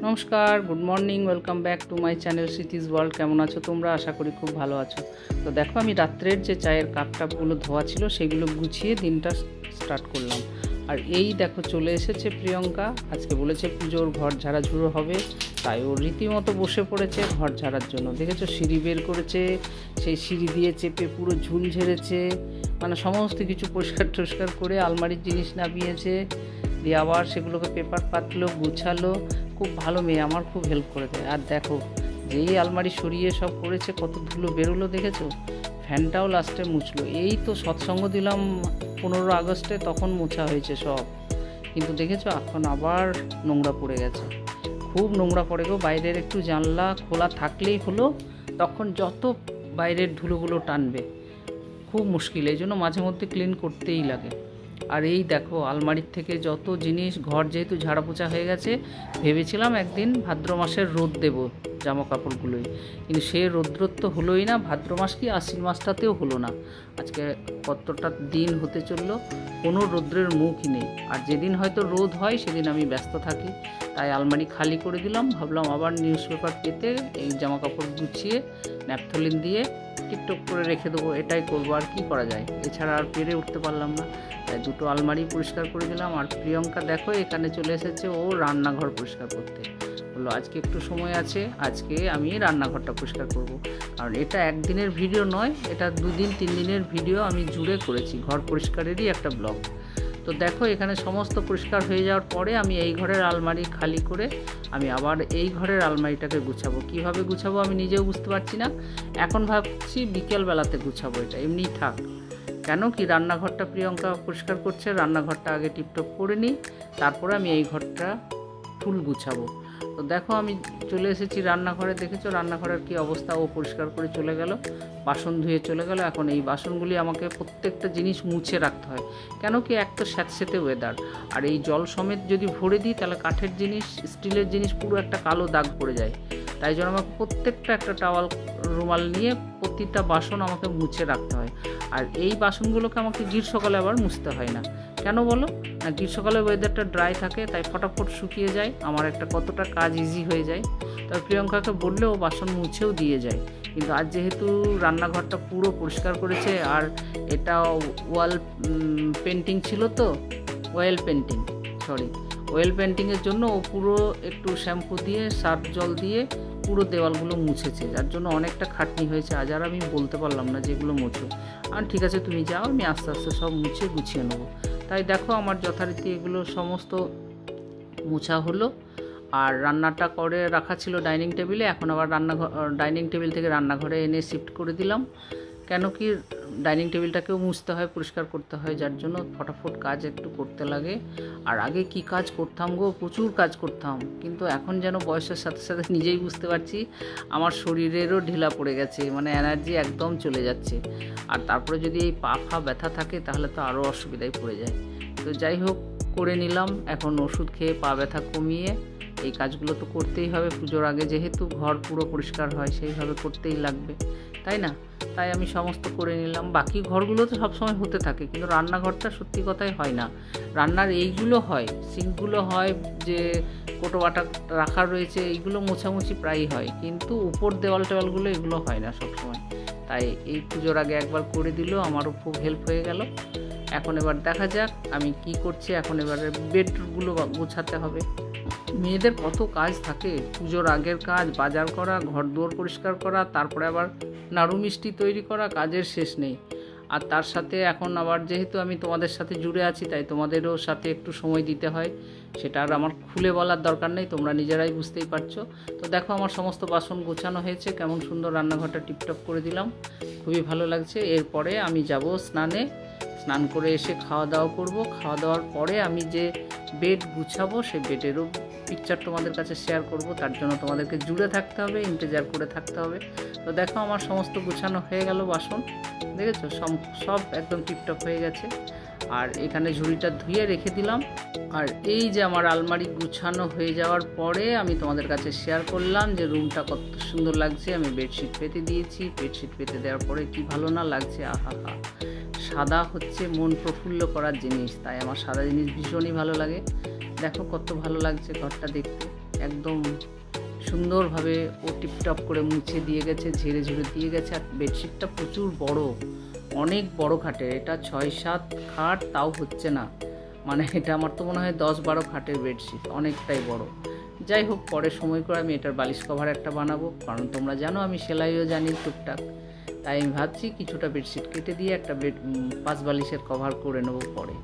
নমস্কার, good morning, welcome back to my channel Smriti's world. কেমন আছো তোমরা? আশা করি খুব ভালো আছো। তো দেখো, আমি রাত্রের যে চায়ের কাপটাপগুলো ধোয়া ছিল সেগুলো গুছিয়ে দিনটা স্টার্ট করলাম। আর এই দেখো চলে এসেছে প্রিয়ঙ্কা। আজকে বলেছে পুজোর ঘর ঝাড়াঝুড়ো হবে, তাই ও রীতিমতো বসে পড়েছে ঘর ঝাড়ার জন্য। দেখেছো, সিঁড়ি বের করেছে, সেই সিঁড়ি দিয়ে চেপে পুরো ঝুল ঝেড়েছে, মানে সমস্ত কিছু পরিষ্কার টরিষ্কার করে আলমারির জিনিস নামিয়েছে, দিয়ে আবার সেগুলোকে পেপার পাতলো, গুছালো। খুব ভালো মেয়ে, আমার খুব হেল্প করে দেয়। আর দেখো, যেই আলমারি সরিয়ে সব করেছে কত ধুলো বেরোলো দেখেছো। ফ্যানটাও লাস্টে মুছলো। এই তো সৎসঙ্গ দিলাম 15 আগস্টে, তখন মোছা হয়েছে সব, কিন্তু দেখেছো এখন আবার নোংরা পড়ে গেছে। খুব নোংরা পড়ে গো। বাইরের একটু জানলা খোলা থাকলেই হলো, তখন যত বাইরের ধুলোগুলো টানবে, খুব মুশকিল। এই জন্য মাঝে মধ্যে ক্লিন করতেই লাগে। আর এই দেখো, আলমারির থেকে যত জিনিস, ঘর যেহেতু ঝাড়া পোছা হয়ে গেছে, ভেবেছিলাম একদিন ভাদ্র মাসের রোদ দেব জামা কাপড়গুলোই, কিন্তু সে রৌদ্র তো হলোই না। ভাদ্র মাস কি আশ্বিন মাসটাতেও হলো না। আজকে কতটা দিন হতে চললো, কোনো রৌদ্রের মুখই নেই। আর যেদিন হয়তো রোদ হয় সেদিন আমি ব্যস্ত থাকি, তাই আলমারি খালি করে দিলাম। ভাবলাম আবার নিউজ পেপার পেতে এই জামা কাপড় গুছিয়ে ন্যাপথলিন দিয়ে টিপটপ করে রেখে দেবো। এটাই করবো, আর কি করা যায়, এছাড়া আর পেরে উঠতে পারলাম না। তাই দুটো আলমারি পরিষ্কার করে দিলাম। আর প্রিয়ঙ্কা দেখো এখানে চলে এসেছে ও রান্নাঘর পরিষ্কার করতে। বললো আজকে একটু সময় আছে, আজকে আমি রান্নাঘরটা পরিষ্কার করব। কারণ এটা একদিনের ভিডিও নয়, এটা 2 দিন 3 দিনের ভিডিও আমি জুড়ে করেছি, ঘর পরিষ্কারেরই একটা ব্লগ। তো দেখো, এখানে সমস্ত পরিষ্কার হয়ে যাওয়ার পরে আমি এই ঘরের আলমারি খালি করে আমি আবার এই ঘরের আলমারিটাকে গুছাবো। কিভাবে গুছাবো আমি নিজেও বুঝতে পারছি না। এখন ভাবছি বিকেলবেলাতে গুছাবো, এটা এমনিই থাক। কেন কি, রান্নাঘরটা প্রিয়ঙ্কা পরিষ্কার করছে, রান্নাঘরটা আগে টিপটপ করে নিই, তারপরে আমি এই ঘরটা ফুল গুছাবো। তো দেখো, আমি চলে এসেছি রান্নাঘরে। দেখেছো রান্নাঘরের কি অবস্থা, ও পরিষ্কার করে চলে গেল, বাসন ধুয়ে চলে গেল। এখন এই বাসনগুলি আমাকে প্রত্যেকটা জিনিস মুছে রাখতে হয়। কেন কি, এক তো স্যাঁতস্যাঁতে ওয়েদার, আর এই জল সমেত যদি ভরে দিই তাহলে কাঠের জিনিস, স্টিলের জিনিস পুরো একটা কালো দাগ পড়ে যায়। তাই জন্য আমাকে প্রত্যেকটা একটা টাওয়াল রুমাল নিয়ে প্রতিটা বাসন আমাকে মুছে রাখতে হয়। আর এই বাসনগুলোকে আমাকে গ্রীষ্মকালে আবার মুছতে হয় না। কেন বলো না, গ্রীষ্মকালে ওয়েদারটা ড্রাই থাকে, তাই ফটাফট শুকিয়ে যায়, আমার একটা কতটা কাজ ইজি হয়ে যায়। তবে প্রিয়ঙ্কাকে বললেও বাসন মুছেও দিয়ে যায়। কিন্তু আজ যেহেতু রান্নাঘরটা পুরো পরিষ্কার করেছে, আর এটা ওয়াল পেন্টিং ছিল, তো অয়েল পেন্টিং, অয়েল পেন্টিংয়ের জন্য ও পুরো একটু শ্যাম্পু দিয়ে সার্ফ জল দিয়ে পুরো দেওয়ালগুলো মুছেছে, যার জন্য অনেকটা খাটনি হয়েছে। আজ আর আমি বলতে পারলাম না যে এগুলো মুছো। আর ঠিক আছে, তুমি যাও, আমি আস্তে আস্তে সব মুছে গুছিয়ে নেবো। তাই দেখো, আমার যথারীতি এগুলো সমস্ত মুছা হলো। আর রান্নাটা করে রাখা ছিল ডাইনিং টেবিলে, এখন আবার ডাইনিং টেবিল থেকে রান্নাঘরে এনে শিফট করে দিলাম। কেন কি, ডাইনিং টেবিলটাকেও মুছতে হয়, পরিষ্কার করতে হয়, যার জন্য ফটাফট কাজ একটু করতে লাগে। আর আগে কি কাজ করতাম গো, প্রচুর কাজ করতাম, কিন্তু এখন যেন বয়সের সাথে সাথে নিজেই বুঝতে পারছি আমার শরীরেরও ঢিলা পড়ে গেছে, মানে এনার্জি একদম চলে যাচ্ছে। আর তারপরে যদি এই পা ব্যথা থাকে তাহলে তো আরও অসুবিধায় পড়ে যায়। তো যাই হোক, করে নিলাম। এখন ওষুধ খেয়ে পা ব্যথা কমিয়ে এই কাজগুলো তো করতেই হবে। পুজোর আগে যেহেতু ঘর পুরো পরিষ্কার হয়, সেইভাবে করতেই লাগবে, তাই না? তাই আমি সমস্ত করে নিলাম। বাকি ঘরগুলো তো সবসময় হতে থাকে, কিন্তু রান্নাঘরটা সত্যি কথাই হয় না। রান্নার এইগুলো হয়, সিঙ্কগুলো হয়, যে কোটো বাটা রাখার রয়েছে, এইগুলো মোছামুছি প্রায়ই হয়, কিন্তু উপর দেওয়াল টেওয়ালগুলো এগুলো হয় না সবসময়। তাই এই পুজোর আগে একবার করে দিল, আমারও খুব হেল্প হয়ে গেল। এখন এবার দেখা যাক আমি কি করছি। এখন এবারে বেডগুলো গোছাতে হবে। মেয়েদের কত কাজ থাকে, পুজোর আগের কাজ, বাজার করা, ঘর দুয়ার পরিষ্কার করা, তারপরে আবার নাড়ু মিষ্টি তৈরি করা, কাজের শেষ নেই। আর তার সাথে এখন আবার যেহেতু আমি তোমাদের সাথে জুড়ে আছি, তাই তোমাদেরও সাথে একটু সময় দিতে হয়। সেটা আর আমার খুলে বলার দরকার নেই, তোমরা নিজেরাই বুঝতেই পারছো। তো দেখো, আমার সমস্ত বাসন গোছানো হয়েছে, কেমন সুন্দর রান্নাঘরটা টিপটপ করে দিলাম, খুবই ভালো লাগছে। এরপরে আমি যাব স্নানে, স্নান করে এসে খাওয়া দাওয়া করব। খাওয়া দাওয়ার পরে আমি যে বেড গুছাবো, সেই বেডেরও পিকচার তোমাদের কাছে শেয়ার করব। তার জন্য তোমাদেরকে জুড়ে থাকতে হবে, ইন্তেজার করে থাকতে হবে। তো দেখো, আমার সমস্ত গুছানো হয়ে গেল বাসন, দেখেছো সব একদম টিপটপ হয়ে গেছে। আর এখানে ঝুড়িটা ধুয়ে রেখে দিলাম। আর এই যে আমার আলমারি গুছানো হয়ে যাওয়ার পরে আমি তোমাদের কাছে শেয়ার করলাম যে রুমটা কত সুন্দর লাগছে। আমি বেডশিট পেতে দিয়েছি, বেডশিট পেতে দেওয়ার পরে কি ভালো না লাগছে, আহা হা। সাদা হচ্ছে মন প্রফুল্ল করার জিনিস, তাই আমার সাদা জিনিস ভীষণই ভালো লাগে। দেখো কত ভালো লাগছে ঘরটা দেখতে, একদম সুন্দরভাবে ও টিপটপ করে মুছে দিয়ে গেছে, ঝেড়ে ঝুড়ে দিয়ে গেছে। আর বেডশিটটা প্রচুর বড়, অনেক বড় খাটের, এটা 6-7 খাট তাও হচ্ছে না, মানে এটা আমার তো মনে হয় 10-12 খাটের বেডশিট, অনেকটাই বড়। যাই হোক, পরে সময় করে আমি এটার বালিশ কভার একটা বানাবো, কারণ তোমরা জানো আমি সেলাইও জানি টুকটাক। তাই আমি ভাবছি কিছুটা বেডশিট কেটে দিয়ে একটা 5 বালিশের কভার করে নেবো পরে।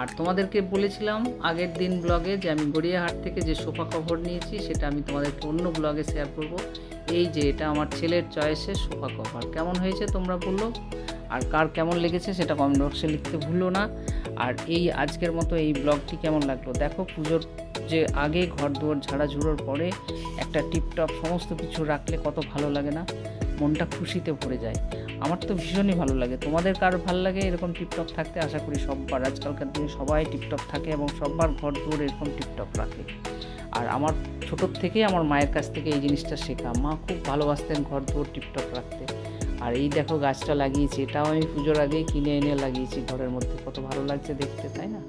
আর তোমাদেরকে বলেছিলাম আগের দিন ব্লগে যে আমি গড়িয়াহাট থেকে যে সোফা কভার নিয়েছি সেটা আমি তোমাদেরকে অন্য ব্লগে শেয়ার করব। এই যে এটা আমার ছেলের চয়েসের সোফা কভার, কেমন হয়েছে তোমরা বললো, আর কার কেমন লেগেছে সেটা কমেন্ট বক্সে লিখতে ভুলো না। আর এই আজকের মতো এই ব্লগটি কেমন লাগলো দেখো। পুজোর যে আগে ঘর দুয়ার ঝাড়াঝুড়োর পরে একটা টিপটপ সমস্ত কিছু রাখলে কত ভালো লাগে না, মনটা খুশিতে ভরে যায়। আমার তো ভীষণই ভালো লাগে। তোমাদের কার ভালো লাগে এরকম টিপটপ থাকতে? আশা করি সববার, আজকালকার দিনে সবাই টিপটপ থাকে এবং সববার ঘর দুয়ার এরকম টিপটপ রাখে। আর আমার ছোটোর থেকেই আমার মায়ের কাছ থেকে এই জিনিসটা শেখা, মা খুব ভালোবাসতেন ঘর দুয়ার টিপটপ রাখতে। আর এই দেখো গাছটা লাগিয়েছি, এটাও আমি পুজোর আগেই কিনে এনে লাগিয়েছি ঘরের মধ্যে, কত ভালো লাগছে দেখতে, তাই না?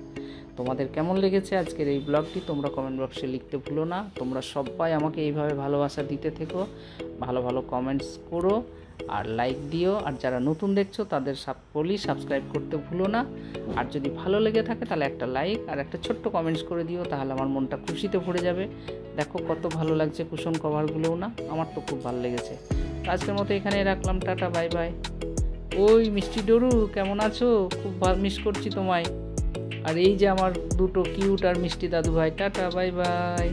তোমাদের কেমন লেগেছে আজকের এই ব্লগটি তোমরা কমেন্ট বক্সে লিখতে ভুলো না। তোমরা সবাই আমাকে এইভাবে ভালোবাসা দিতে থেকো, ভালো ভালো কমেন্টস করো আর লাইক দিও। আর যারা নতুন দেখছো তাদের বলি সাবস্ক্রাইব করতে ভুলো না। আর যদি ভালো লেগে থাকে তাহলে একটা লাইক আর একটা ছোট্ট কমেন্টস করে দিও, তাহলে আমার মনটা খুশিতে ভরে যাবে। দেখো কত ভালো লাগছে কুশন কভারগুলোও না, আমার তো খুব ভালো লেগেছে। আজকের মতো এখানেই রাখলাম, টাটা বাই বাই। ওই মিষ্টি ডরু কেমন আছো? খুব মিস করছি তোমায়। আর এই যে আমার দুটো কিউট আর মিষ্টি দাদু ভাই, টাটা বাই বাই।